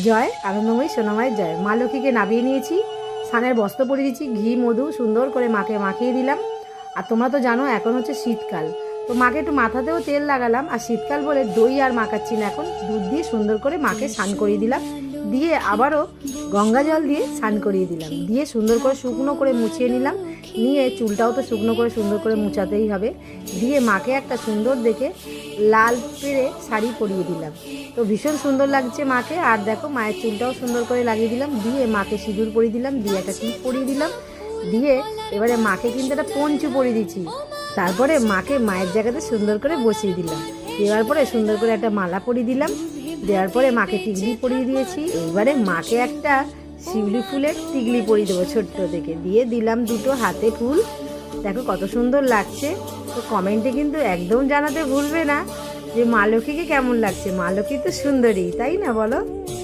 জয় আনন্দময়ী সোনামায়ের জয়। মা লক্ষ্মীকে নামিয়ে নিয়েছি, স্নানের বস্ত্র পরিয়ে দিচ্ছি, ঘি মধু সুন্দর করে মাকে মাখিয়ে দিলাম। আর তোমরা তো জানো এখন হচ্ছে শীতকাল, তো মাকে একটু মাথাতেও তেল লাগালাম। আর শীতকাল বলে দই আর মাখাচ্ছি না, এখন দুধ দিয়ে সুন্দর করে মাকে স্নান করিয়ে দিলাম, দিয়ে আবারও গঙ্গা জল দিয়ে স্নান করিয়ে দিলাম, দিয়ে সুন্দর করে শুকনো করে মুছিয়ে নিলাম। নিয়ে চুলটাও তো শুকনো করে সুন্দর করে মুছাতেই হবে। দিয়ে মাকে একটা সুন্দর দেখে লাল পেরে শাড়ি পরিয়ে দিলাম, তো ভীষণ সুন্দর লাগছে মাকে। আর দেখো মায়ের চুলটাও সুন্দর করে লাগিয়ে দিলাম, দিয়ে মাকে সিঁদুর পরিয়ে দিলাম, দিয়ে একটা টিপ পরিয়ে দিলাম। দিয়ে এবারে মাকে কিন্তু একটা পঞ্চু পরিয়ে দিচ্ছি, তারপরে মাকে মায়ের জায়গাতে সুন্দর করে বসিয়ে দিলাম। দেওয়ার পরে সুন্দর করে একটা মালা পরিয়ে দিলাম, দেওয়ার পরে মাকে টিকলি পরিয়ে দিয়েছি। এইবারে মাকে একটা শিউলি ফুলের টিকলি পরিয়ে দেবো ছোট্ট থেকে, দিয়ে দিলাম দুটো হাতে ফুল। দেখো কত সুন্দর লাগছে। তো কমেন্টে কিন্তু একদম জানাতে ভুলবে না যে মা লক্ষ্মীকে কেমন লাগছে। মা লক্ষ্মী তো সুন্দরী, তাই না বলো?